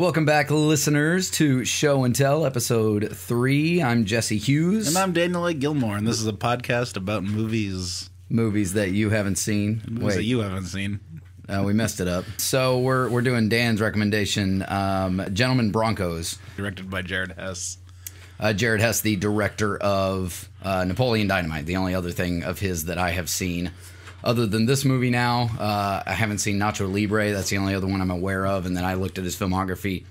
Welcome back, listeners, to Show and Tell, episode 3. I'm Jesse Hughes. And I'm Daniel Gilmore, and this is a podcast about movies. Movies that you haven't seen. Movies that you haven't seen. We messed it up. So we're doing Dan's recommendation, Gentlemen Broncos. Directed by Jared Hess. Jared Hess, the director of Napoleon Dynamite, the only other thing of his that I have seen. Other than this movie now, I haven't seen Nacho Libre. That's the only other one I'm aware of. And then I looked at his filmography,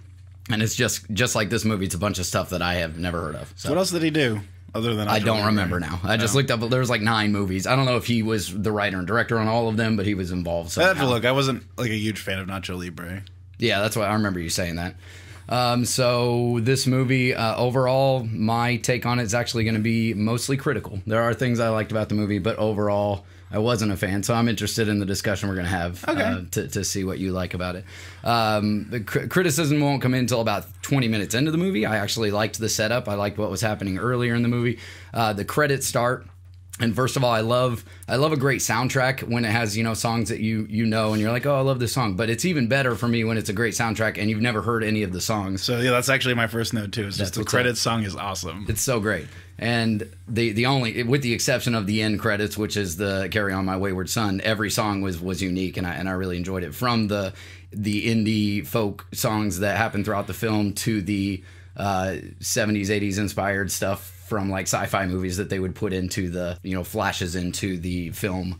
and it's just like this movie. It's a bunch of stuff that I have never heard of. So what else did he do other than Nacho I don't Libre? remember now. I just looked up. There was like 9 movies. I don't know if he was the writer and director on all of them, but he was involved somehow. I have to look. I wasn't like a huge fan of Nacho Libre. Yeah, that's why I remember you saying that. So this movie, overall, my take on it is actually going to be mostly critical. There are things I liked about the movie, but overall, I wasn't a fan. So I'm interested in the discussion we're going to have to see what you like about it. The criticism won't come in until about 20 minutes into the movie. I actually liked the setup. I liked what was happening earlier in the movie. The credits start. And first of all, I love a great soundtrack when it has, songs that you know and you're like, oh, I love this song. But it's even better for me when it's a great soundtrack and you've never heard any of the songs. So yeah, that's actually my first note too. It's just the credits song is awesome. It's so great. And the only, with the exception of the end credits, which is the Carry On My Wayward Son, every song was unique and I really enjoyed it. From the indie folk songs that happen throughout the film to the 70s, 80s inspired stuff from like sci-fi movies that they would put into the, flashes into the film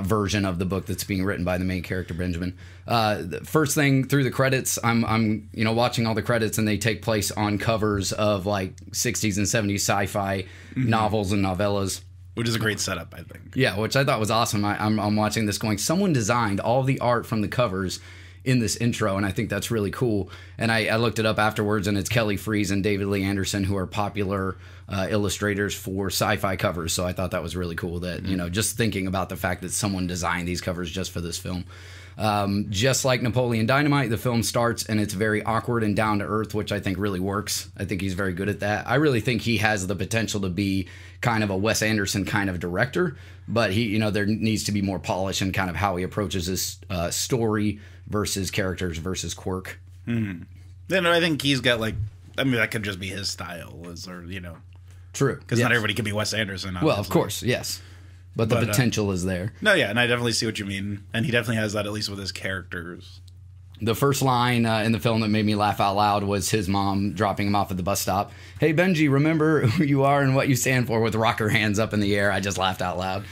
version of the book that's being written by the main character, Benjamin. The first thing through the credits, I'm watching all the credits and they take place on covers of like 60s and 70s sci-fi novels and novellas. Which is a great setup, I think. Yeah, which I thought was awesome. I'm watching this going, someone designed all the art from the covers in this intro, and I think that's really cool. And I looked it up afterwards, and it's Kelly Freas and David Lee Anderson, who are popular illustrators for sci-fi covers. So I thought that was really cool that, just thinking about the fact that someone designed these covers just for this film. Just like Napoleon Dynamite, the film starts and it's very awkward and down to earth, which I think really works. I think he's very good at that. I really think he has the potential to be kind of a Wes Anderson kind of director, but he, there needs to be more polish in kind of how he approaches his story versus characters versus quirk. Then I think he's got that could just be his style, True. Because not everybody can be Wes Anderson, obviously. Well, of course, yes. But the potential is there. No, yeah, and I definitely see what you mean. And he definitely has that, at least with his characters. The first line in the film that made me laugh out loud was his mom dropping him off at the bus stop. Hey, Benji, remember who you are and what you stand for, with rocker hands up in the air. I just laughed out loud.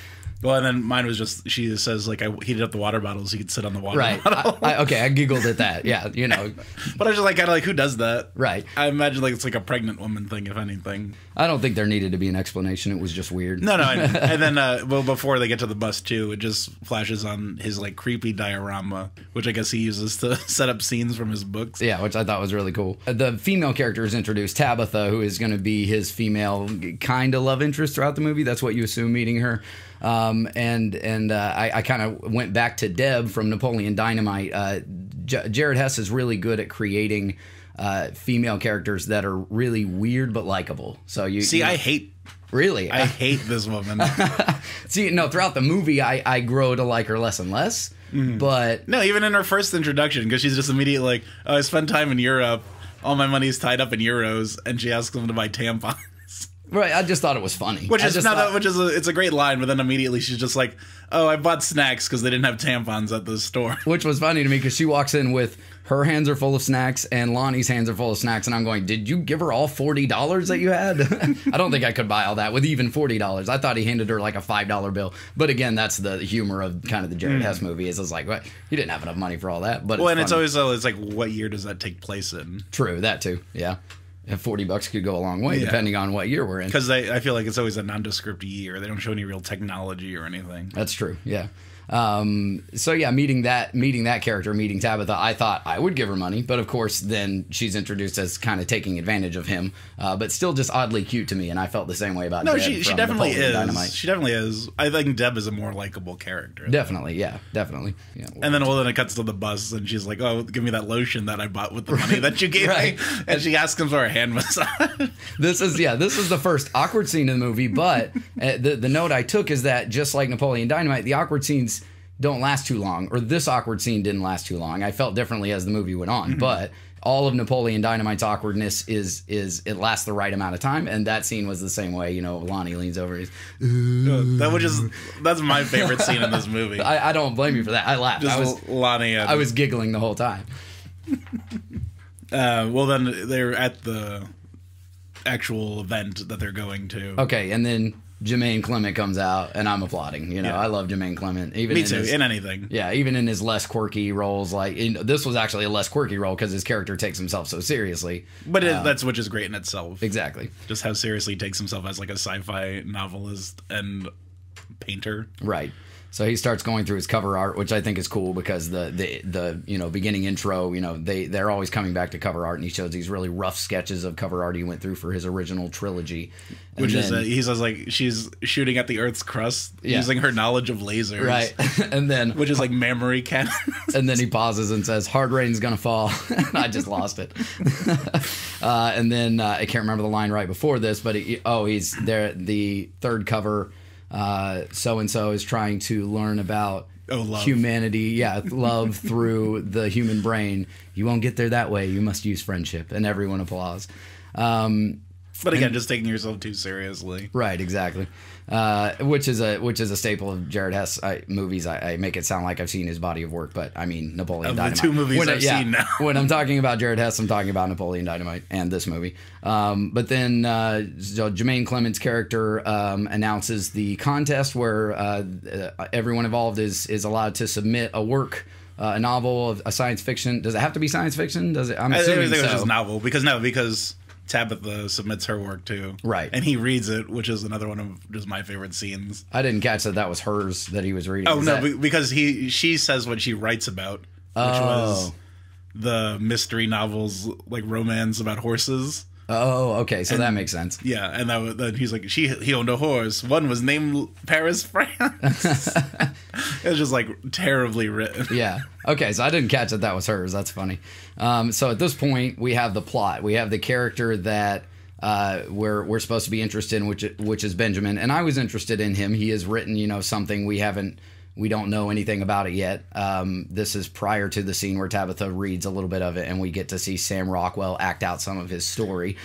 Well, and then mine was just, she says, I heated up the water bottle so he could sit on the water bottle. I giggled at that. Yeah, But I was just kind of who does that? Right. I imagine it's like a pregnant woman thing, if anything. I don't think there needed to be an explanation. It was just weird. No, and then, before they get to the bus, too, it just flashes on his, creepy diorama, which I guess he uses to set up scenes from his books. Yeah, which I thought was really cool. The female character is introduced, Tabitha, who is going to be his female kind of love interest throughout the movie. That's what you assume meeting her. I kind of went back to Deb from Napoleon Dynamite. Jared Hess is really good at creating female characters that are really weird but likable. So I hate. Really? I hate this woman. See, no, throughout the movie, I grow to like her less and less. But no, even in her first introduction, because she's just immediately I spent time in Europe. All my money's tied up in euros, and she asks them to buy tampons. Right, I just thought it was funny. It's a great line, but then immediately she's just like, "Oh, I bought snacks because they didn't have tampons at the store." Which was funny to me because she walks in with her hands are full of snacks and Lonnie's hands are full of snacks, and I'm going, "Did you give her all $40 that you had?" I don't think I could buy all that with even $40. I thought he handed her like a $5 bill. But again, that's the humor of kind of the Jared Hess movie. Is it's like, what? He didn't have enough money for all that. But it's always what year does that take place in? True, that too. Yeah. And $40 could go a long way, depending on what year we're in. Because I feel like it's always a nondescript year. They don't show any real technology or anything. That's true. Yeah. Meeting that character, meeting Tabitha, I thought I would give her money, but of course then she's introduced as kind of taking advantage of him, but still just oddly cute to me, and I felt the same way about Deb. She definitely is. Dynamite. She definitely is. I think Deb is a more likable character. Definitely, yeah. And then it cuts to the bus, and she's like, "Oh, give me that lotion that I bought with the money that you gave me," and she asks him for a hand massage. This is the first awkward scene in the movie, but the note I took is that just like Napoleon Dynamite, the awkward scenes don't last too long, or this awkward scene didn't last too long. I felt differently as the movie went on, but all of Napoleon Dynamite's awkwardness is it lasts the right amount of time, and that scene was the same way. You know, Lonnie leans over. That's my favorite scene in this movie. I don't blame you for that. I laughed. Lonnie. I was giggling the whole time. Well, then they're at the actual event that they're going to. Okay, and then Jermaine Clement comes out, and I'm applauding. You know, I love Jermaine Clement. Me too, in anything. Yeah, even in his less quirky roles. Like, this was actually a less quirky role because his character takes himself so seriously. But that's which is great in itself. Exactly. Just how seriously he takes himself as like a sci-fi novelist and painter. Right. So he starts going through his cover art, which I think is cool because the you know, beginning intro, you know, they're always coming back to cover art, and he shows these really rough sketches of cover art he went through for his original trilogy. Which is he says like she's shooting at the Earth's crust using her knowledge of lasers, right? And then which is like memory cannons. And then he pauses and says, "Hard rain's gonna fall." I just lost it. And then I can't remember the line right before this, but he's there. The third cover. So and so is trying to learn about humanity. Yeah, love through the human brain. You won't get there that way. You must use friendship, and everyone applauds. But again, just taking yourself too seriously. Right, exactly. Which is a staple of Jared Hess movies. I make it sound like I've seen his body of work, but I mean Napoleon Dynamite. The two movies I've seen now. When I'm talking about Jared Hess, I'm talking about Napoleon Dynamite and this movie. But then Jermaine Clement's character announces the contest where everyone involved is allowed to submit a work. A novel, a science fiction. Does it have to be science fiction? Does it? I'm assuming it was so. just novel because Tabitha submits her work too, right? And he reads it, which is another one of just my favorite scenes. I didn't catch that was hers that he was reading. Oh no, because she says what she writes about, which was the mystery novels, like romance about horses. Oh, okay, so that makes sense. Yeah, and then he's like, he owned a horse. One was named Paris, France. It was just like terribly written. Yeah. Okay, so I didn't catch that was hers. That's funny. So at this point, we have the plot. We have the character that we're supposed to be interested in, which is Benjamin, and I was interested in him. He has written, you know, something we don't know anything about it yet. This is prior to the scene where Tabitha reads a little bit of it, and we get to see Sam Rockwell act out some of his story.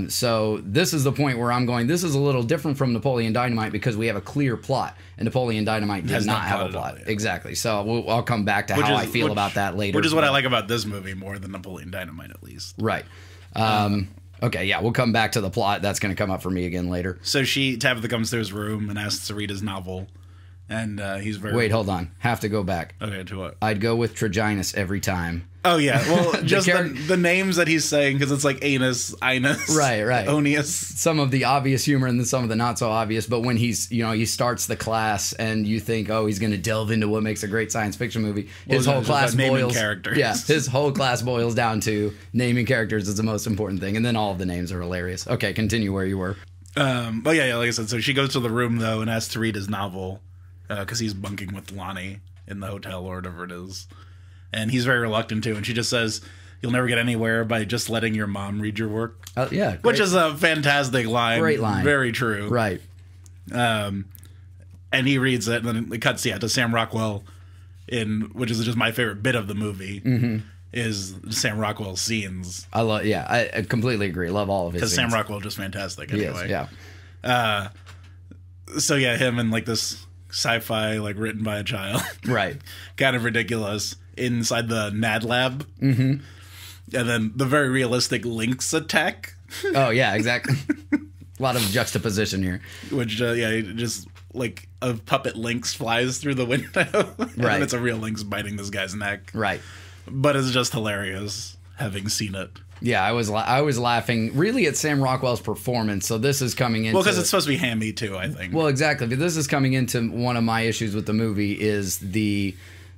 So this is the point where I'm going, this is a little different from Napoleon Dynamite because we have a clear plot, and Napoleon Dynamite does not have a plot. Exactly. So I'll come back to how I feel about that later. Which is what I like about this movie more than Napoleon Dynamite, at least. Right. Okay, yeah, we'll come back to the plot. That's going to come up for me again later. So Tabitha comes to his room and asks to read his novel. And he's very... Wait, hold on. Have to go back. Okay, to what? I'd go with Traginus every time. Oh, yeah. Well, just the names that he's saying, because it's like anus, inus, right, onius. Some of the obvious humor and then some of the not so obvious. But when he starts the class and you think, oh, he's going to delve into what makes a great science fiction movie, his whole class boils... characters. Yeah, his whole class boils down to naming characters is the most important thing. And then all of the names are hilarious. Okay, continue where you were. But yeah, like I said, so she goes to the room, though, and asks to read his novel. Because he's bunking with Lonnie in the hotel or whatever it is. And he's very reluctant to. And she just says, you'll never get anywhere by just letting your mom read your work. Yeah. Great. Which is a fantastic line. Great line. Very true. Right. And he reads it, and then it cuts, to Sam Rockwell, which is just my favorite bit of the movie, is Sam Rockwell's scenes. I completely agree. Love all of his scenes. Because Sam Rockwell just fantastic anyway. He is, yeah. So yeah, him and like this... sci-fi, like written by a child, right? Kind of ridiculous inside the NAD lab, and then the very realistic Lynx attack. Oh yeah, exactly. A lot of juxtaposition here. Which just like a puppet lynx flies through the window, right? And it's a real lynx biting this guy's neck, right? But it's just hilarious having seen it. Yeah, I was laughing really at Sam Rockwell's performance. So this is coming into... Well, because it's supposed to be hammy too, I think. Well, exactly. But this is coming into one of my issues with the movie is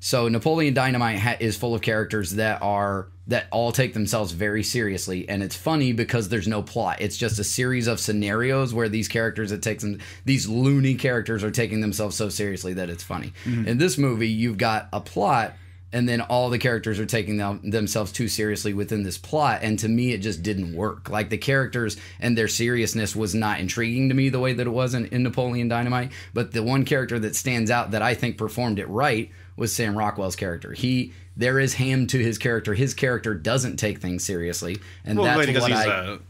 so Napoleon Dynamite is full of characters that all take themselves very seriously, and it's funny because there's no plot. It's just a series of scenarios where these loony characters are taking themselves so seriously that it's funny. In this movie, you've got a plot. And then all the characters are taking themselves too seriously within this plot. And to me, it just didn't work. Like the characters and their seriousness was not intriguing to me the way that it was in Napoleon Dynamite. But the one character that stands out that I think performed it right was Sam Rockwell's character. there is ham to his character. His character doesn't take things seriously, and Well, that's because what he's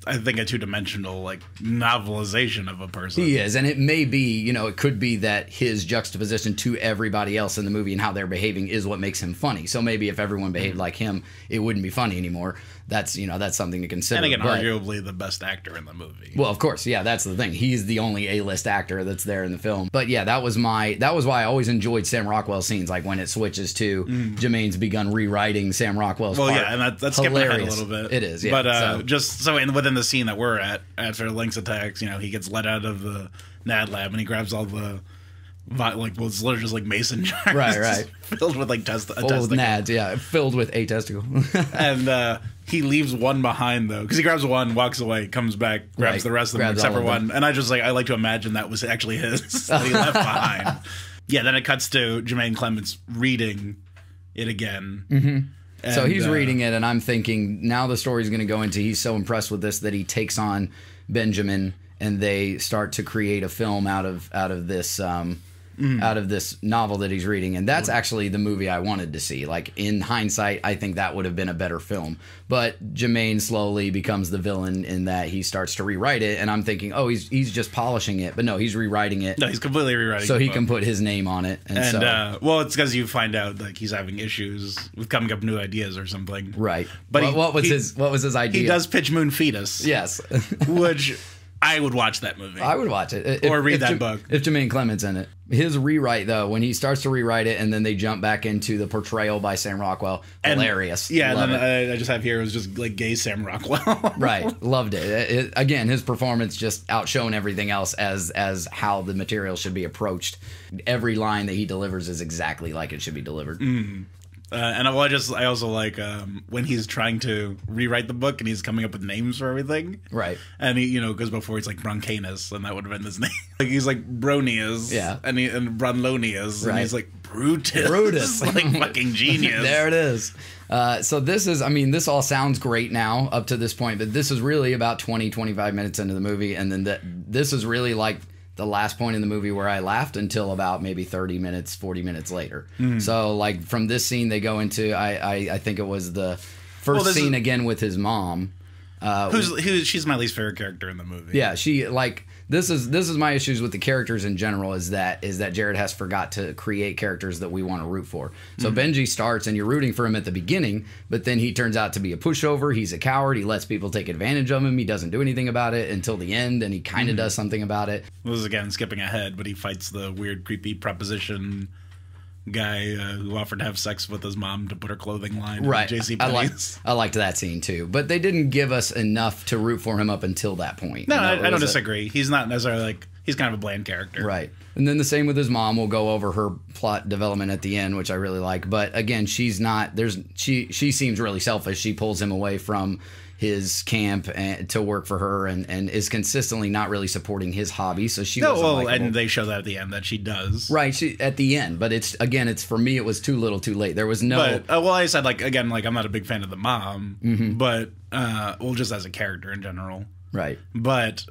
I think a two-dimensional like novelization of a person. he is. And it may be, it could be that his juxtaposition to everybody else in the movie and how they're behaving is what makes him funny. So maybe if everyone behaved like him, it wouldn't be funny anymore. That's that's something to consider. And again, arguably the best actor in the movie. Well, of course, yeah, that's the thing. He's the only A-list actor that's there in the film. But yeah, that was why I always enjoyed Sam Rockwell's scenes, like when it switches to Jermaine's begun rewriting Sam Rockwell's part. Well, yeah, and that's skipping ahead a little bit. It is, yeah. But just so within the scene that we're at, after Link's attacks, he gets let out of the NAD lab and he grabs all the it's literally just like mason jars, right, filled with like full with nads, yeah, filled with a testicle, and he leaves one behind though, because he grabs one, walks away, comes back, grabs the rest of them except for one, and I just I like to imagine that was actually his that he left behind. Yeah, then it cuts to Jermaine Clements reading it again. And, so he's reading it, and I'm thinking now the story's going to go into he's so impressed with this that he takes on Benjamin, and they start to create a film out of this. Out of this novel that he's reading, and that's actually the movie I wanted to see. Like, in hindsight, I think that would have been a better film. But Jermaine slowly becomes the villain in that he starts to rewrite it, and I'm thinking, oh, he's just polishing it, but no, he's rewriting it. No, he's completely rewriting it. So he can put his name on it. And well, it's because you find out like he's having issues with coming up with new ideas or something. Right. But what was his idea? He does pitch Moon Fetus. Yes. Which I would watch that movie. I would watch it. Or read that book. If Jermaine Clement's in it. His rewrite, though, when he starts to rewrite it and then they jump back into the portrayal by Sam Rockwell, hilarious. Yeah, and then I just have here, it was just like gay Sam Rockwell. Right. Loved it. Again, his performance just outshone everything else as how the material should be approached. Every line that he delivers is exactly like it should be delivered. And I also like when he's trying to rewrite the book and he's coming up with names for everything. Right. And he, because before he's like Broncanus, and that would have been his name. Like he's like Bronius. Yeah. And Bronlonius. Right. And he's like Brutus. Like fucking genius. There it is. So this all sounds great now up to this point, but this is really about 20, 25 minutes into the movie. And then this is really like the last point in the movie where I laughed until about maybe 30 minutes, 40 minutes later. So like from this scene, they go into, I think it was the first scene again with his mom. She's my least favorite character in the movie. Yeah, she like this is my issues with the characters in general is that Jared Hess forgot to create characters that we want to root for. So Benji starts and you're rooting for him at the beginning, but then he turns out to be a pushover. He's a coward. He lets people take advantage of him. He doesn't do anything about it until the end, and he kind of does something about it. This is again skipping ahead, but he fights the weird, creepy proposition guy who offered to have sex with his mom to put her clothing line. Right. JCPenney's. I liked that scene too, but they didn't give us enough to root for him up until that point. No, I don't disagree. He's not necessarily like, he's kind of a bland character. Right. And then the same with his mom. We'll go over her plot development at the end, which I really like. But again, she seems really selfish. She pulls him away from his camp to work for her and is consistently not really supporting his hobby. So she and they show that at the end that she does. Right, she at the end, but it's for me it was too little, too late. There was no. But I said I'm not a big fan of the mom, but just as a character in general. Right. But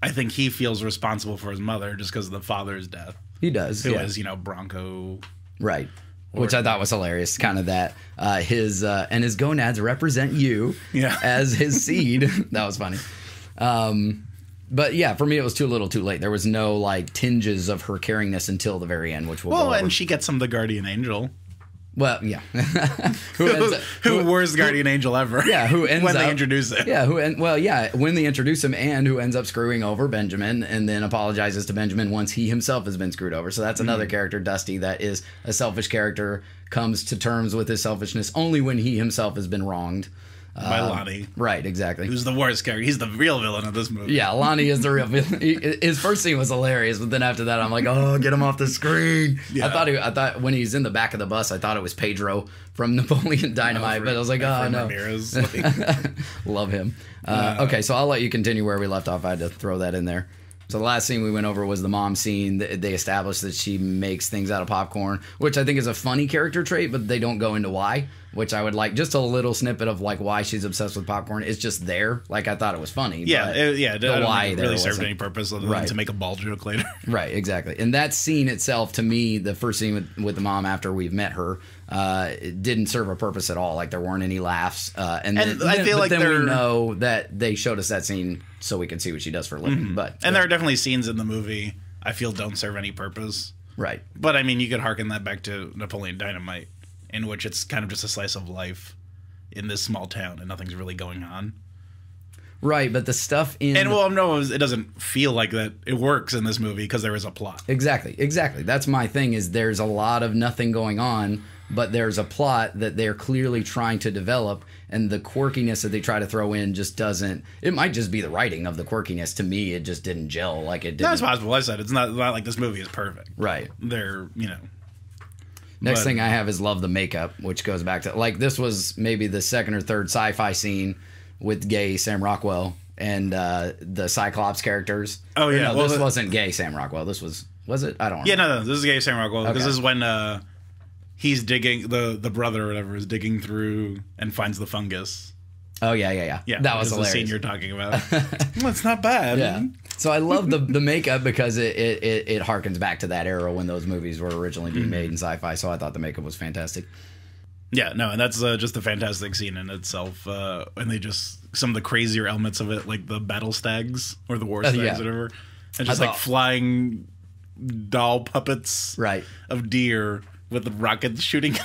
I think he feels responsible for his mother just because of the father's death. He does. Who is Bronco. Right. Which I thought was hilarious, kind of that his gonads represent you as his seed. That was funny. But yeah, for me it was too little, too late. There was no like tinges of her caringness until the very end, which we'll go over. And she gets some of the guardian angel. Well, yeah. who worst guardian angel ever? Yeah, who ends when up, they introduce him. Yeah, when they introduce him, and who ends up screwing over Benjamin, and then apologizes to Benjamin once he himself has been screwed over. So that's another character, Dusty, that is a selfish character, comes to terms with his selfishness only when he himself has been wronged. By Lonnie. Right, exactly. Who's the worst character. He's the real villain of this movie. Yeah, Lonnie is the real villain. His first scene was hilarious, but then after that, I'm like, oh, get him off the screen. Yeah. I thought when he's in the back of the bus, I thought it was Pedro from Napoleon Dynamite, but I was like, oh, no. Ramirez, Love him. Okay, so I'll let you continue where we left off. I had to throw that in there. So the last scene we went over was the mom scene. They established that she makes things out of popcorn, which I think is a funny character trait, but they don't go into why. which I would like just a little snippet of like why she's obsessed with popcorn. It's just there. Like I thought it was funny. Yeah, but I don't why think it really served any purpose other than to make a ball joke later. Right, exactly. And that scene itself, to me, the first scene with the mom after we've met her, it didn't serve a purpose at all. Like there weren't any laughs. And I feel like then we know that they showed us that scene so we can see what she does for a living. And there are definitely scenes in the movie I feel don't serve any purpose. Right. But I mean, you could harken that back to Napoleon Dynamite, in which it's kind of just a slice of life in this small town and nothing's really going on. Right, but the stuff in... And, well, no, it doesn't feel like that. It works in this movie because there is a plot. Exactly. That's my thing, is there's a lot of nothing going on, but there's a plot that they're clearly trying to develop, and the quirkiness that they try to throw in just doesn't... It might just be the writing of the quirkiness. To me, it just didn't gel. Like it didn't... That's possible. I said it's not like this movie is perfect. Right. They're, Next thing I have is love the makeup, which goes back to... Like, this was maybe the second or third sci-fi scene with gay Sam Rockwell and the Cyclops characters. Oh, yeah. No, this wasn't gay Sam Rockwell. This was it? I don't know. Yeah, no, this is gay Sam Rockwell. Because this is when he's digging, the brother or whatever is digging through and finds the fungus. Oh, yeah. That was hilarious. The scene you're talking about. Well, it's not bad. Yeah. So I love the makeup because it harkens back to that era when those movies were originally being made in sci-fi. So I thought the makeup was fantastic. Yeah, no, and that's just a fantastic scene in itself. And they some of the crazier elements of it, like the battle stags or the war stags, whatever, and just like flying doll puppets of deer with the rockets shooting.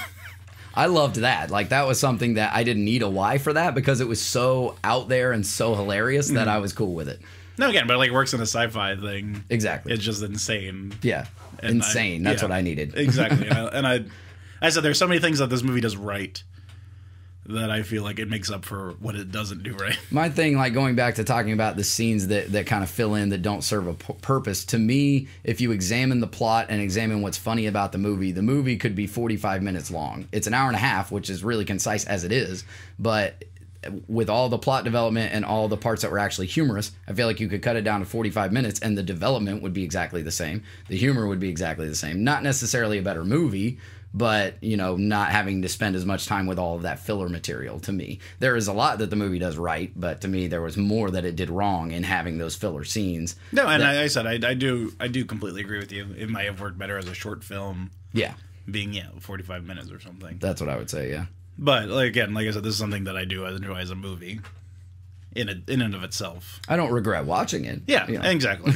I loved that. Like, that was something that I didn't need a why for that because it was so out there and so hilarious that I was cool with it. No, again, but it works in a sci-fi thing. Exactly. It's just insane. Yeah, and insane. That's what I needed. Exactly. I said there's so many things that this movie does right that I feel like it makes up for what it doesn't do right. My thing, like going back to talking about the scenes that kind of fill in that don't serve a purpose, to me, if you examine the plot and examine what's funny about the movie could be 45 minutes long. It's an hour and a half, which is really concise as it is, but with all the plot development and all the parts that were actually humorous, I feel like you could cut it down to 45 minutes and the development would be exactly the same. The humor would be exactly the same. Not necessarily a better movie, but, not having to spend as much time with all of that filler material to me. There is a lot that the movie does right, but to me there was more that it did wrong in having those filler scenes. No, and I said I do completely agree with you. It might have worked better as a short film. Yeah. Being 45 minutes or something. That's what I would say, yeah. But again, like I said, this is something that I do enjoy as a movie in and of itself. I don't regret watching it. Yeah, exactly.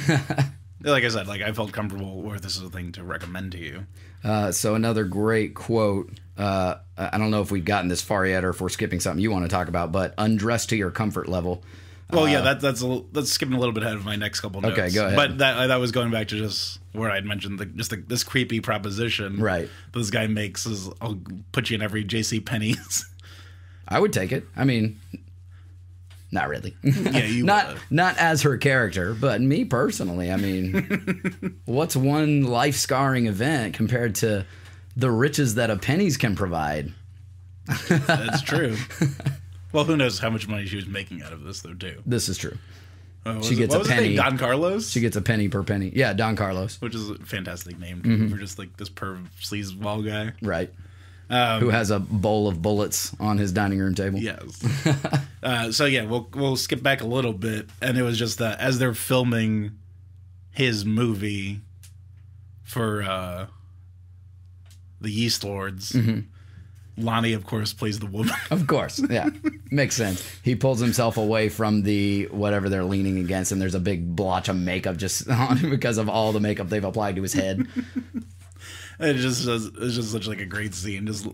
Like I said, I felt comfortable where this is a thing to recommend to you. So another great quote. I don't know if we've gotten this far yet or if we're skipping something you want to talk about, but undress to your comfort level. Well, yeah, that's skipping a little bit ahead of my next couple notes. Okay, go ahead. But that was going back to just where I'd mentioned this creepy proposition. Right. This guy makes is I'll put you in every J.C. Penney's. I would take it. I mean, not really. Yeah, you not as her character, but me personally. I mean, what's one life-scarring event compared to the riches that a Penny's can provide? That's true. Well, who knows how much money she was making out of this, though, too. This is true. She gets a penny. Don Carlos? She gets a penny per penny. Yeah, Don Carlos. Which is a fantastic name for just this perv sleazeball guy. Right. Who has a bowl of bullets on his dining room table. Yes. So, yeah, we'll skip back a little bit. And it was just that as they're filming his movie for the Yeast Lords... Lonnie, of course, plays the woman. Of course, yeah. Makes sense. He pulls himself away from the whatever they're leaning against, and there's a big blotch of makeup just on him because of all the makeup they've applied to his head. It's just such a great scene, just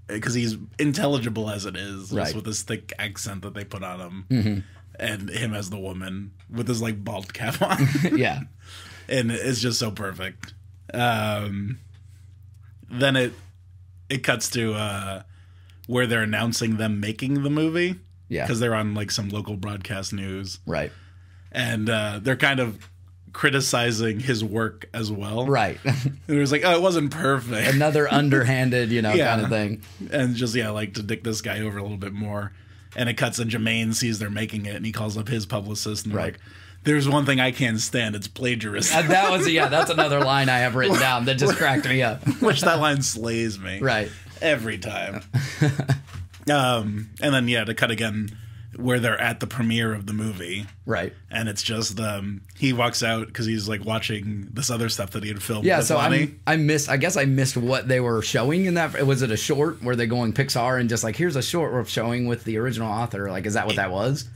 because he's intelligible as it is, just with this thick accent that they put on him, and him as the woman with his bald cap on. Yeah, and it's just so perfect. Then it cuts to where they're announcing them making the movie. Yeah. Because they're on some local broadcast news. Right. And they're kind of criticizing his work as well. Right. And it was it wasn't perfect. Another underhanded, kind of thing. And just, to dick this guy over a little bit more. And it cuts and Jermaine sees they're making it and he calls up his publicist and they're like, there's one thing I can't stand. It's plagiarism. That's another line I have written down that just cracked me up. Which that line slays me. Right. Every time. And then, to cut again where they're at the premiere of the movie. Right. And it's just, he walks out because he's, like, watching this other stuff that he had filmed. Yeah, with so Lonnie. I missed what they were showing in that. Was it a short where they going Pixar and just like, here's a short we're showing with the original author? Like, is that what that was?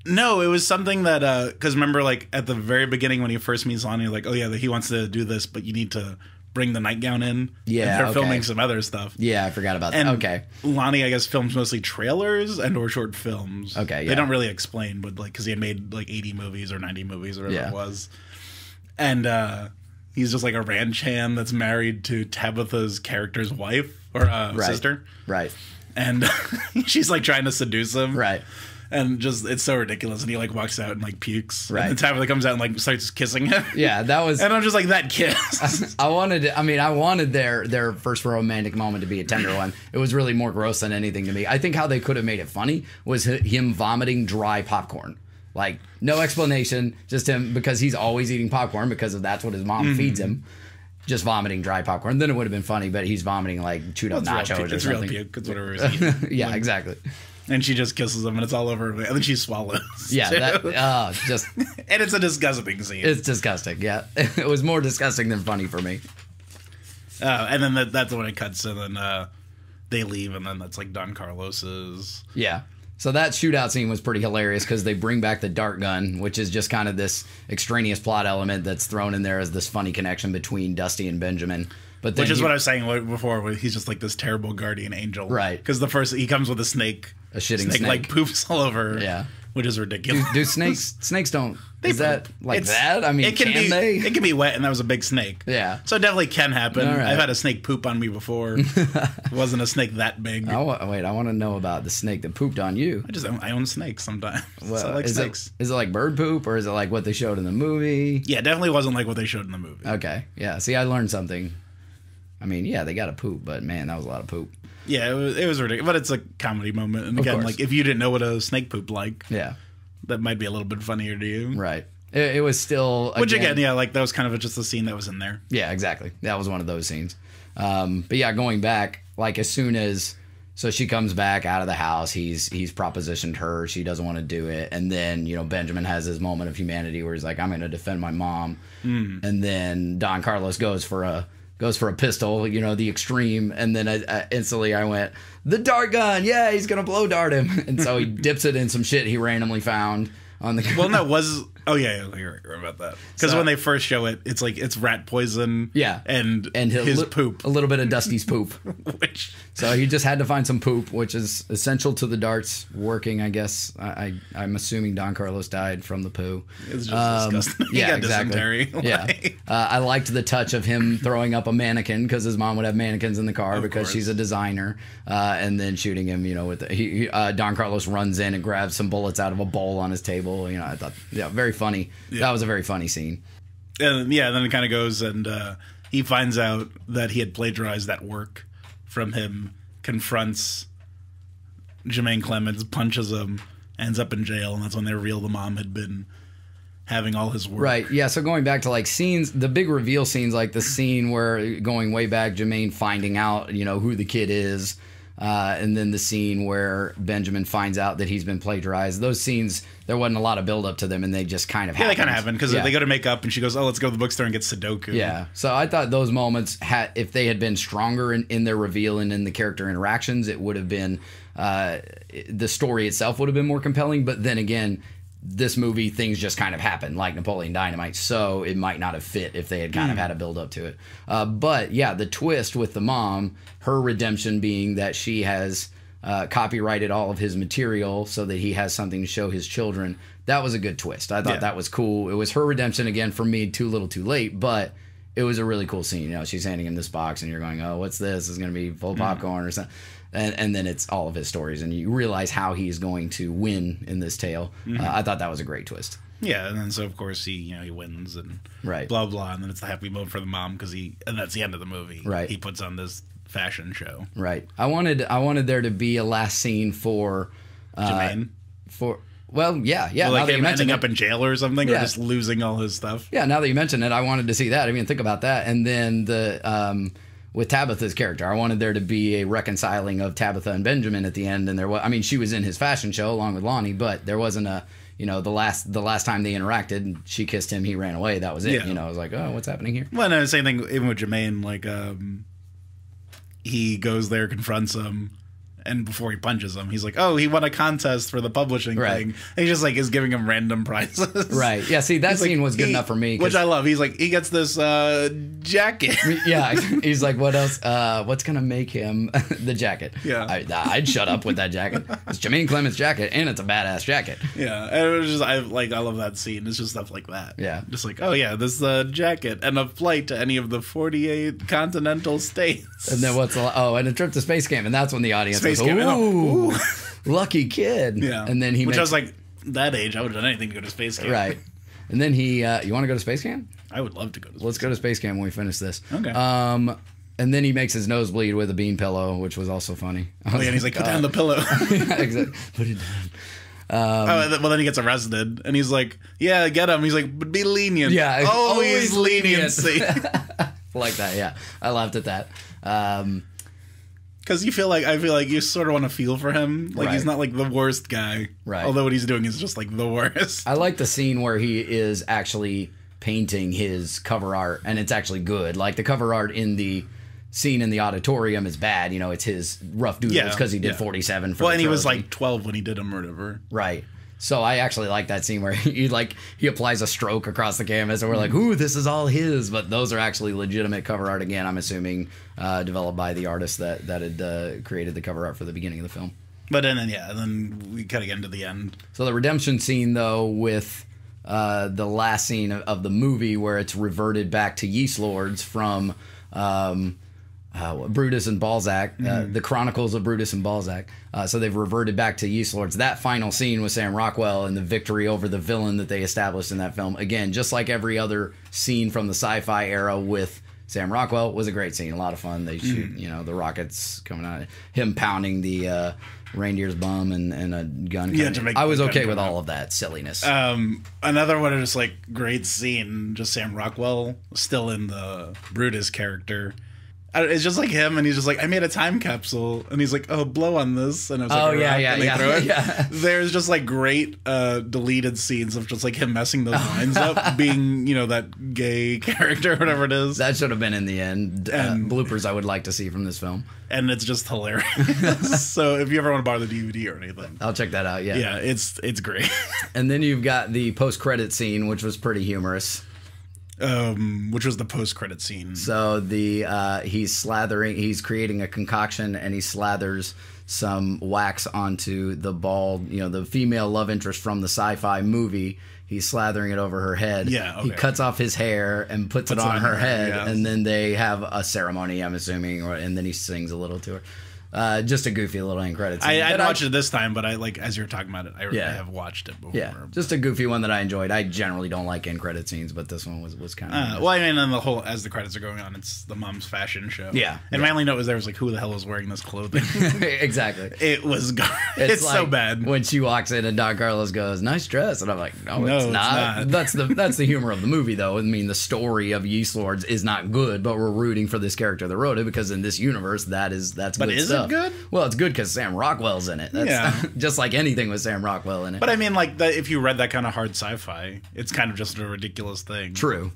No, it was something that, because remember, like, at the very beginning when he first meets Lonnie, like, oh, yeah, he wants to do this, but you need to bring the nightgown in. Yeah, and they're okay. filming some other stuff. Yeah, I forgot about And that. Okay. Lonnie, I guess, films mostly trailers and or short films. Okay, yeah. They don't really explain, but, like, because he had made, like, 80 movies or 90 movies or whatever it was. And he's just, like, a ranch hand that's married to Tabitha's character's wife or sister. Right. And she's, like, trying to seduce him. Right. And just, it's so ridiculous. And he, like, walks out and, like, pukes. Right. And then Tabitha comes out and, like, starts kissing him. Yeah, that was... And I'm just like, that kiss. I wanted their first romantic moment to be a tender one. It was really more gross than anything to me. I think how they could have made it funny was him vomiting dry popcorn. Like, no explanation, just him, because he's always eating popcorn because that's what his mom feeds him. Just vomiting dry popcorn. Then it would have been funny, but he's vomiting, like, chewed up nachos or something. It's real puke. It's whatever he's eating. Yeah, exactly. And she just kisses him, and it's all over her. And then she swallows. Yeah, too. just... And it's a disgusting scene. It's disgusting, yeah. It was more disgusting than funny for me. And then that's when it cuts, and then they leave, and then that's, like, Don Carlos's... Yeah. So that shootout scene was pretty hilarious because they bring back the dart gun, which is just kind of this extraneous plot element that's thrown in there as this funny connection between Dusty and Benjamin. But then Which is what I was saying before, where he's just like this terrible guardian angel. Right. Because he comes with a snake. A shitting snake. Like, poops all over. Yeah. Which is ridiculous. Do snakes don't... Is that like It's- that? I mean, it can they? It can be wet, and that was a big snake. Yeah. So it definitely can happen. All right. I've had a snake poop on me before. It wasn't a snake that big. I want to know about the snake that pooped on you. I own snakes sometimes. Well, So I like snakes. Is it like bird poop, or is it like what they showed in the movie? Yeah, it definitely wasn't like what they showed in the movie. Okay. Yeah. See, I learned something. I mean, yeah, they got to poop, but man, that was a lot of poop. Yeah, it was ridiculous. But it's a comedy moment. And again, course. like, if you didn't know what a snake pooped like, Yeah. that might be a little bit funnier to you. Right. It was still... Which again, yeah, like, that was kind of just a scene that was in there. Yeah, exactly. That was one of those scenes. But yeah, going back, like, as soon as... So she comes back out of the house. He's propositioned her. She doesn't want to do it. And then, Benjamin has his moment of humanity where he's like, I'm going to defend my mom. And then Don Carlos goes for a pistol, the extreme. And then instantly I went, the dart gun. Yeah, he's going to blow dart him. And so he dips it in some shit he randomly found on the... Well, that was... Oh, yeah, you're right about that. Because when they first show it, it's like, it's rat poison. Yeah. And his poop. A little bit of Dusty's poop. Which... So he just had to find some poop, which is essential to the darts working, I guess. I'm assuming Don Carlos died from the poo. It's just disgusting. He got exactly. dysentery. Yeah. I liked the touch of him throwing up a mannequin because his mom would have mannequins in the car because she's a designer, and then shooting him, with Don Carlos runs in and grabs some bullets out of a bowl on his table. I thought, very funny. Yeah. That was a very funny scene. And then it kind of goes, and he finds out that he had plagiarized that work from him, confronts Jermaine Clemens, punches him, ends up in jail, and that's when they reveal the mom had been having all his work. Right, yeah, so going back to, like, scenes, the big reveal scenes, like the scene where, going way back, Jermaine finding out, who the kid is, and then the scene where Benjamin finds out that he's been plagiarized. Those scenes, there wasn't a lot of build up to them, and they just kind of happened. Yeah, they kind of happened because they go to make up, and she goes, "Oh, let's go to the bookstore and get Sudoku." Yeah, so I thought those moments if they had been stronger in their reveal and in the character interactions, it would have been the story itself would have been more compelling. But then again, this movie, things just kind of happen, like Napoleon Dynamite, so it might not have fit if they had kind of had a build up to it. But yeah, the twist with the mom, her redemption being that she has copyrighted all of his material so that he has something to show his children, that was a good twist. I thought that was cool. It was her redemption, again, for me, too little too late, but it was a really cool scene. She's handing him this box, and you're going, oh, what's this? It's going to be full of popcorn or something. And then it's all of his stories, and you realize how he's going to win in this tale. I thought that was a great twist. Yeah, and then so of course he wins and right. blah blah, and then it's the happy moment for the mom because and that's the end of the movie. Right, he puts on this fashion show. Right, I wanted there to be a last scene for Jermaine. Well, yeah. Well, like now that him you ending up in jail or something, or just losing all his stuff. Yeah, now that you mention it, I wanted to see that. I mean, think about that. And then with Tabitha's character. I wanted there to be a reconciling of Tabitha and Benjamin at the end, and there was, I mean, she was in his fashion show along with Lonnie, but there wasn't a, you know, the last time they interacted, she kissed him, he ran away. That was it. You know, I was like, oh, what's happening here? Well, no, same thing even with Jermaine. Like, he goes there, confronts him, and before he punches him, he's like, "Oh, he won a contest for the publishing thing." And he just like is giving him random prizes. Right. Yeah. See, that scene was good enough for me, which I love. He's like, he gets this jacket. Yeah. He's like, what else? What's gonna make him the jacket? Yeah. I'd shut up with that jacket. It's Jermaine Clement's jacket, and it's a badass jacket. Yeah. And it was just I love that scene. It's just stuff like that. Yeah. Just like, oh yeah, this jacket and a flight to any of the 48 continental states. And then and a trip to space camp, and that's when the audience Space goes, camp. ooh, lucky kid. Yeah. And then I was like, that age, I would have done anything to go to space camp. Right. And then he, you want to go to space camp? I would love to go to space camp. Let's go to space camp when we finish this. Okay. And then he makes his nose bleed with a bean pillow, which was also funny. Oh, yeah, and he's like, put down the pillow. Yeah, exactly. Put it down. Well, then he gets arrested, and he's like, yeah, get him. He's like, but be lenient. Yeah. Always leniency. Like that, yeah. I laughed at that. Because I feel like you sort of want to feel for him. Like, he's not like the worst guy. Right. Although what he's doing is just like the worst. I like the scene where he is actually painting his cover art, and it's actually good. Like, the cover art in the scene in the auditorium is bad. You know, it's his rough doodles because he did 47 for and he was like 12 when he did them or whatever. Right. So I actually like that scene where he applies a stroke across the canvas, and we're like, ooh, this is all his. But those are actually legitimate cover art. Again, I'm assuming developed by the artist that had created the cover art for the beginning of the film. But then we kind of get into the end. So the redemption scene, though, with the last scene of the movie where it's reverted back to Yeast Lords from Brutus and Balzac, the Chronicles of Brutus and Balzac. So they've reverted back to Yeast Lords. That final scene with Sam Rockwell and the victory over the villain that they established in that film, again, just like every other scene from the sci-fi era with Sam Rockwell, was a great scene. A lot of fun. They shoot, the rockets coming out, him pounding the reindeer's bum and a gun. Yeah, to make I was okay with all of that silliness. Another one of just like great scene, just Sam Rockwell still in the Brutus character. It's just like him, and he's just like, I made a time capsule, and he's like, oh, blow on this, and I was like, yeah. There's just like great deleted scenes of just like him messing those lines up, being that gay character, whatever it is. That should have been in the end. Bloopers I would like to see from this film, and it's just hilarious. So if you ever want to borrow the DVD or anything, I'll check that out. Yeah, it's great. And then you've got the post-credit scene, which was pretty humorous. Which was the post-credit scene. So he's creating a concoction, and he slathers some wax onto the bald, the female love interest from the sci-fi movie. He's slathering it over her head. Yeah, okay. He cuts off his hair and puts it on her head, and then they have a ceremony, I'm assuming, and then he sings a little to her. Just a goofy little end credits. I watched it this time, but I as you were talking about it, I have watched it before. Yeah, just a goofy one that I enjoyed. I generally don't like end credit scenes, but this one was kind of nice. Well, I mean, and the whole, as the credits are going on, it's the mom's fashion show. Yeah. And my only note was there was like, who the hell is wearing this clothing? Exactly. It was it's like so bad. When she walks in and Don Carlos goes, nice dress, and I'm like, no, it's not. That's the humor of the movie, though. I mean, the story of Yeast Lords is not good, but we're rooting for this character that wrote it, because in this universe, that's but good is stuff. It good? Well, it's good because Sam Rockwell's in it. That's just like anything with Sam Rockwell in it. But I mean, like, if you read that kind of hard sci-fi, it's kind of just a ridiculous thing. True.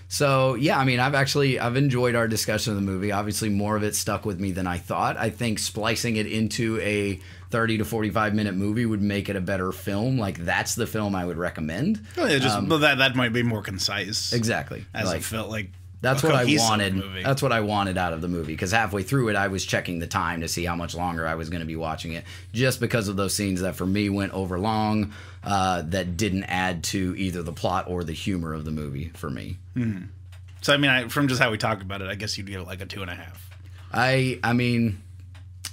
So, yeah, I mean, I've enjoyed our discussion of the movie. Obviously, more of it stuck with me than I thought. I think splicing it into a 30 to 45-minute movie would make it a better film. Like, that's the film I would recommend. Well, that might be more concise. Exactly. As it felt like. That's what I wanted. Movie. That's what I wanted out of the movie, because halfway through it, I was checking the time to see how much longer I was going to be watching it, just because of those scenes that for me went over long, that didn't add to either the plot or the humor of the movie for me. Mm-hmm. So I mean, from just how we talked about it, I guess you'd give it like a 2.5. I mean,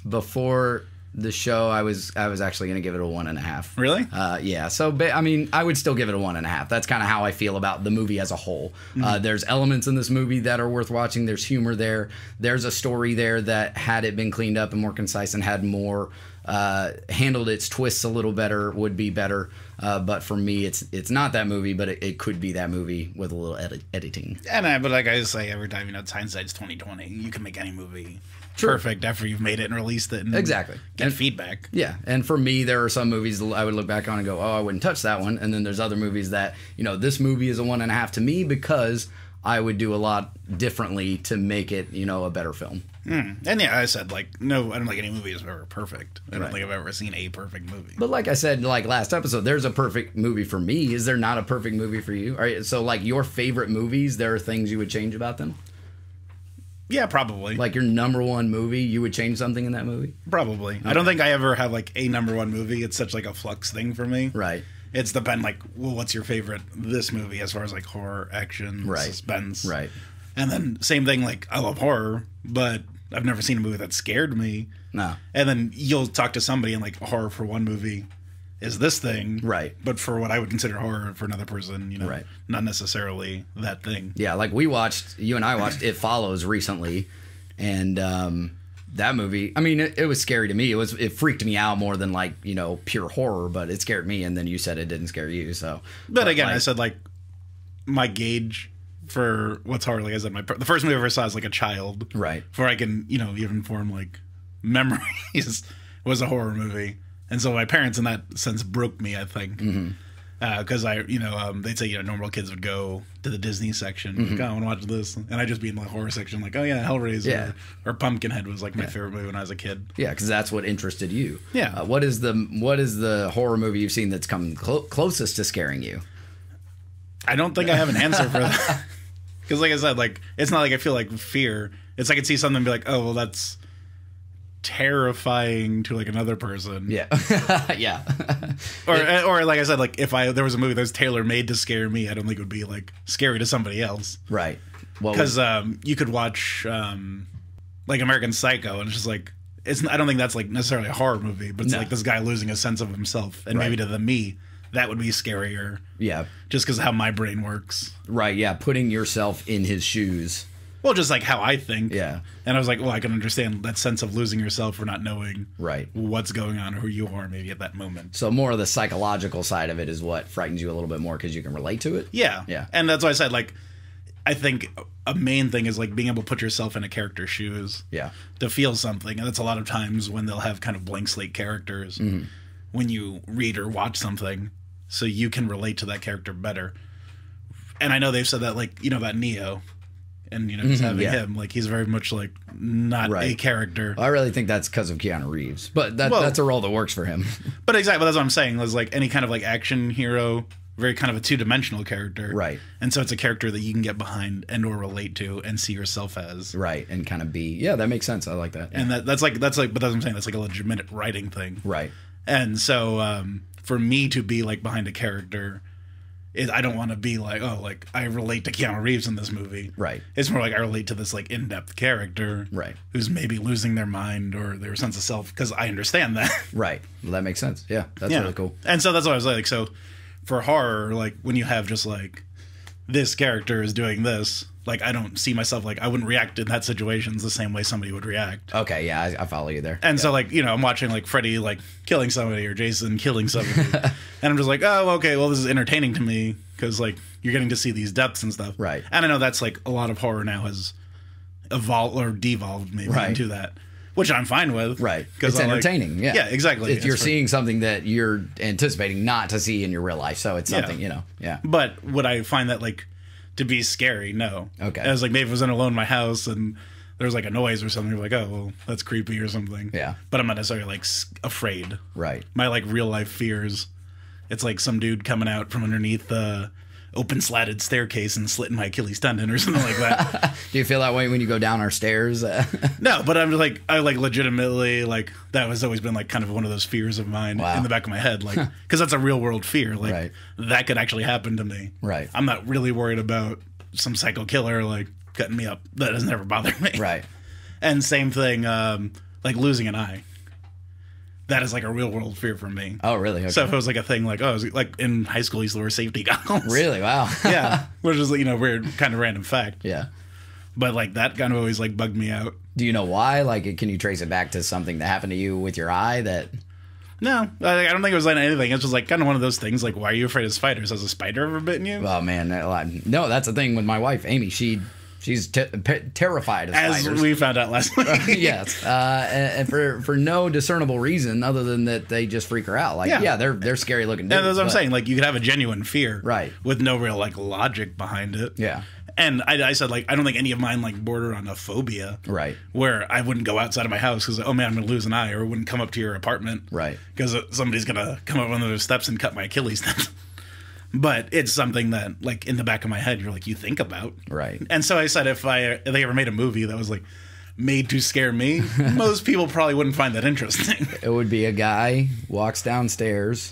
before The show, I was actually going to give it a 1.5. Really? Yeah. So, I mean, I would still give it a 1.5. That's kind of how I feel about the movie as a whole. There's elements in this movie that are worth watching. There's humor there. There's a story there that, had it been cleaned up and more concise and had more, handled its twists a little better, would be better. But for me, it's not that movie, but it could be that movie with a little editing. But like I say every time, it's hindsight's 20/20. You can make any movie perfect after you've made it and released it and get feedback. Yeah, and for me, there are some movies I would look back on and go, oh, I wouldn't touch that one. And then there's other movies that, this movie is a 1.5 to me because I would do a lot differently to make it, a better film. And yeah, I said, no, I don't think any movie is ever perfect. I don't think I've ever seen a perfect movie. But like I said, last episode, there's a perfect movie for me. Is there not a perfect movie for you? All right, so your favorite movies, there are things you would change about them? Yeah, probably. Like your number one movie, you would change something in that movie? Probably. Okay. I don't think I ever have a number one movie. It's such a flux thing for me. Right. It's depend what's your favorite this movie as far as horror, action, suspense. Right. And then same thing, I love horror, but I've never seen a movie that scared me. No. And then you'll talk to somebody and horror for one movie is this thing. Right. But for what I would consider horror for another person, not necessarily that thing. Yeah, you and I watched It Follows recently, and that movie, I mean, it was scary to me. It freaked me out more than pure horror, but it scared me, and then you said it didn't scare you, so. But again, I said my gauge for what's horror, I said, the first movie I ever saw as a child. Right. Before I can, even form memories, was a horror movie. And so my parents, in that sense, broke me, I think. Because they'd say, normal kids would go to the Disney section, I want to watch this. And I'd just be in the horror section, oh yeah, Hellraiser or Pumpkinhead was my favorite movie when I was a kid. Yeah, because that's what interested you. Yeah. What is the horror movie you've seen that's come closest to scaring you? I don't think I have an answer for that. Because like I said, it's not I feel fear. It's I could see something and be oh, well, that's terrifying to another person. Yeah. Yeah. or like I said, if there was a movie that was tailor made to scare me, I don't think it would be scary to somebody else. Right. Because you could watch American Psycho, and it's just I don't think that's necessarily a horror movie, but it's this guy losing a sense of himself, and maybe to me that would be scarier. Yeah. Just because of how my brain works. Right. Yeah. Putting yourself in his shoes. Well, just how I think. Yeah. And I was well, I can understand that sense of losing yourself or not knowing what's going on or who you are maybe at that moment. So more of the psychological side of it is what frightens you a little bit more because you can relate to it? Yeah. Yeah. And that's why I said, I think a main thing is being able to put yourself in a character's shoes. Yeah. To feel something. And that's a lot of times when they'll have kind of blank slate characters when you read or watch something so you can relate to that character better. And I know they've said that, about Neo. And, just having him, he's very much, not a character. Well, I really think that's because of Keanu Reeves. But that's a role that works for him. But exactly, that's what I'm saying. Is any kind of, action hero, very kind of a two-dimensional character. Right. And so it's a character that you can get behind and or relate to and see yourself as. Right, and kind of be... Yeah, that makes sense. I like that. Yeah. And that's but that's what I'm saying. That's a legitimate writing thing. Right. And so for me to be, behind a character... I don't want to be I relate to Keanu Reeves in this movie. Right. It's more I relate to this in-depth character. Right. Who's maybe losing their mind or their sense of self, because I understand that. Right. Well, that makes sense. Yeah. That's really cool. And so that's what I was so for horror, when you have just this character is doing this, I don't see myself I wouldn't react in that situations the same way somebody would react. Okay, yeah, I follow you there. And so I'm watching Freddy killing somebody or Jason killing somebody, and I'm just oh, okay, well, this is entertaining to me because you're getting to see these depths and stuff. Right. And I know that's a lot of horror now has evolved or devolved maybe into that, which I'm fine with. Right. Because it's entertaining. Yeah. Yeah, exactly. You're seeing something that you're anticipating not to see in your real life, so it's something Yeah. But would I find that to be scary? No. Okay. I was maybe if I was alone in my house and there was a noise or something, you're oh, well, that's creepy or something. Yeah. But I'm not necessarily afraid. Right. My real life fears, it's some dude coming out from underneath the open slatted staircase and slitting my Achilles tendon or something like that. Do you feel that way when you go down our stairs? No, but I'm just I legitimately that has always been kind of one of those fears of mine in the back of my head, because that's a real world fear. That could actually happen to me. Right. I'm not really worried about some psycho killer cutting me up. That has never bothered me. Right. And same thing, losing an eye. that is like a real world fear for me. Oh, really? Okay. So if it was like a thing like, oh, it was like in high school, I used to wear safety goggles. Really? Wow. Yeah. Which is, weird, kind of random fact. Yeah. But like that kind of always like bugged me out. Do you know why? Like, can you trace it back to something that happened to you with your eye that... No, I don't think it was like anything. It's just like kind of one of those things. Like, why are you afraid of spiders? Has a spider ever bitten you? Oh, man. No, that's the thing with my wife, Amy. She's terrified of spiders. As we found out last week. Yes. And for no discernible reason other than that they just freak her out. Like, yeah they're scary looking dudes. And that's what I'm saying. Like, you could have a genuine fear. Right. With no real, like, logic behind it. Yeah. And I said, like, I don't think any of mine, like, border on a phobia. Right. Where I wouldn't go outside of my house because, oh, man, I'm going to lose an eye. Or wouldn't come up to your apartment. Right. Because somebody's going to come up one of those steps and cut my Achilles tendon. But it's something that, like, in the back of my head, you're like, you think about. Right. And so I said, if they ever made a movie that was, like, made to scare me, most people probably wouldn't find that interesting. It would be a guy walks downstairs,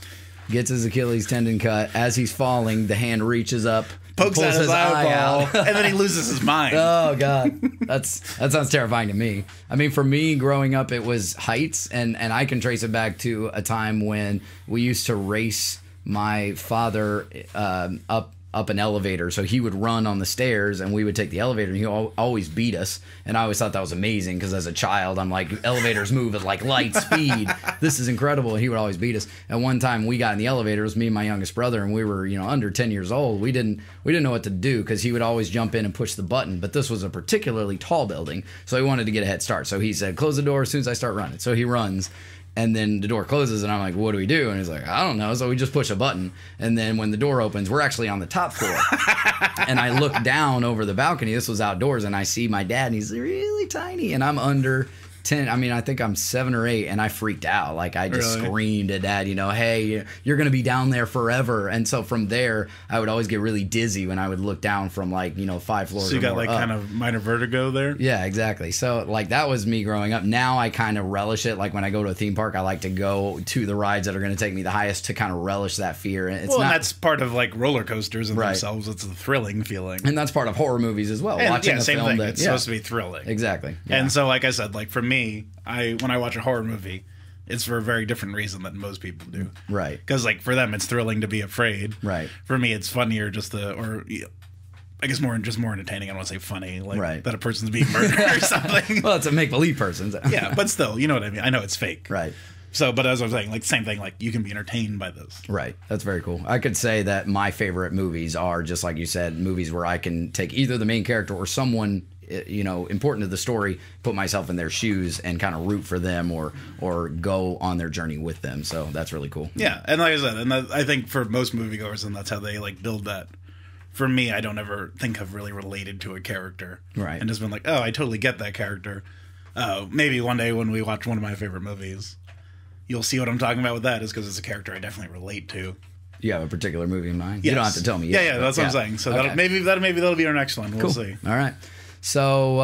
gets his Achilles tendon cut. As he's falling, the hand reaches up, pokes out his eyeball, and then he loses his mind. Oh, God. That sounds terrifying to me. I mean, for me, growing up, it was heights, and I can trace it back to a time when we used to race my father up an elevator. So he would run on the stairs and we would take the elevator, and he always beat us. And I always thought that was amazing because as a child, I'm like, elevators move at like light speed. This is incredible. And he would always beat us. And one time we got in the elevator, it was me and my youngest brother, and we were, under 10 years old. We didn't know what to do because he would always jump in and push the button. But this was a particularly tall building, so he wanted to get a head start. So he said, close the door as soon as I start running. So he runs. And then the door closes, and I'm like, what do we do? And he's like, I don't know. So we just push a button. And then when the door opens, we're actually on the top floor. And I look down over the balcony. This was outdoors, and I see my dad, and he's really tiny. And I'm under 10. I mean, I think I'm 7 or 8, and I freaked out. Like, I just screamed at Dad, hey, you're going to be down there forever. And so from there, I would always get really dizzy when I would look down from, 5 floors. So you or got, more up. kind of minor vertigo there? Yeah, exactly. So, that was me growing up. Now I kind of relish it. Like, when I go to a theme park, I like to go to the rides that are going to take me the highest to kind of relish that fear. And and that's part of, roller coasters in themselves. It's a thrilling feeling. And that's part of horror movies as well. And, watching a same film thing. that, It's supposed to be thrilling. Exactly. Yeah. And so, like I said, for me, when I watch a horror movie, it's for a very different reason than most people do. Right. Because, for them, it's thrilling to be afraid. Right. For me, it's funnier I guess more entertaining. I don't want to say funny, that a person's being murdered or something. Well, it's a make-believe person. Yeah, but still, you know what I mean. I know it's fake. Right. So, but as I was saying, same thing, you can be entertained by this. Right. That's very cool. I could say that my favorite movies are, just like you said, movies where I can take either the main character or someone important to the story, put myself in their shoes and kind of root for them or go on their journey with them. So that's really cool. Yeah, and like I said, I think for most moviegoers, and that's how they build that. For me, I don't ever think I've really related to a character, right? And just been like, oh, I totally get that character. Maybe one day when we watch one of my favorite movies, you'll see what I'm talking about with that. Is because it's a character I definitely relate to. You have a particular movie in mind? Yes. You don't have to tell me yet. Yeah, that's what I'm saying. So okay. maybe that'll be our next one. We'll see. All right. So,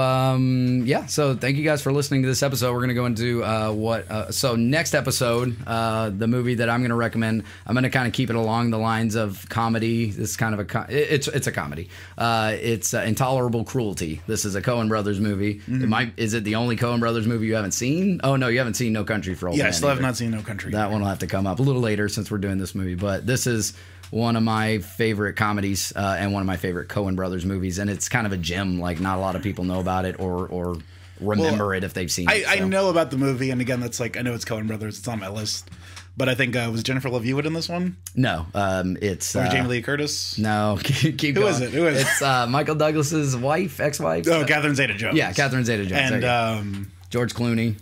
so thank you guys for listening to this episode. We're going to go into so next episode, the movie that I'm going to recommend, I'm going to kind of keep it along the lines of comedy. This is kind of it's a comedy. It's Intolerable Cruelty. This is a Coen Brothers movie. Mm-hmm. Is it the only Coen Brothers movie you haven't seen? Oh, no, you haven't seen No Country for Old Men. Yeah, I still have not seen No Country. That one will have to come up a little later since we're doing this movie. But this is one of my favorite comedies and one of my favorite Coen Brothers movies, and it's kind of a gem. Not a lot of people know about it or remember it if they've seen it. I know about the movie, and again, that's I know it's Coen Brothers. It's on my list, but I think was Jennifer Love Hewitt in this one? No, it's or Jamie Lee Curtis. No, keep going. Who is it? It's Michael Douglas's ex-wife. Oh, Catherine Zeta-Jones. Yeah, Catherine Zeta-Jones. And George Clooney.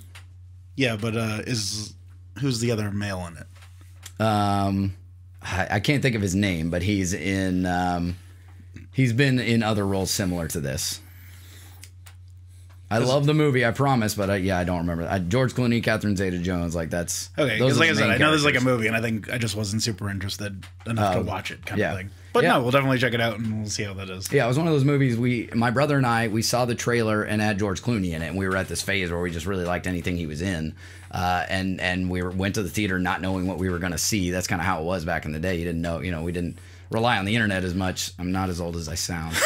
Yeah, but who's the other male in it? I can't think of his name, but he's in. He's been in other roles similar to this. I love the movie, I promise, but I don't remember. George Clooney, Catherine Zeta-Jones, that's okay. Because like I said, I know this is a movie, and I think I just wasn't super interested enough to watch it, kind of thing. But no, we'll definitely check it out, and we'll see how that is. Yeah, it was one of those movies. My brother and I, we saw the trailer and had George Clooney in it, and we were at this phase where we just really liked anything he was in, and we went to the theater not knowing what we were going to see. That's kind of how it was back in the day. You didn't know, we didn't rely on the internet as much. I'm not as old as I sound.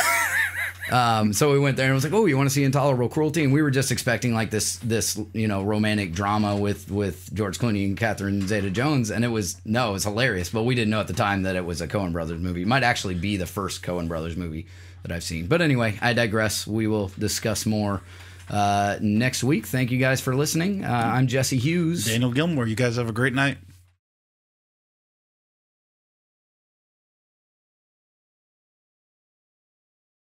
So we went there and it was like, oh, you want to see Intolerable Cruelty? And we were just expecting like this romantic drama with George Clooney and Catherine Zeta-Jones, and it was hilarious. But we didn't know at the time that it was a Coen Brothers movie. It might actually be the first Coen Brothers movie that I've seen. But anyway, I digress. We will discuss more next week. Thank you guys for listening. I'm Jesse Hughes. Daniel Gilmore. You guys have a great night.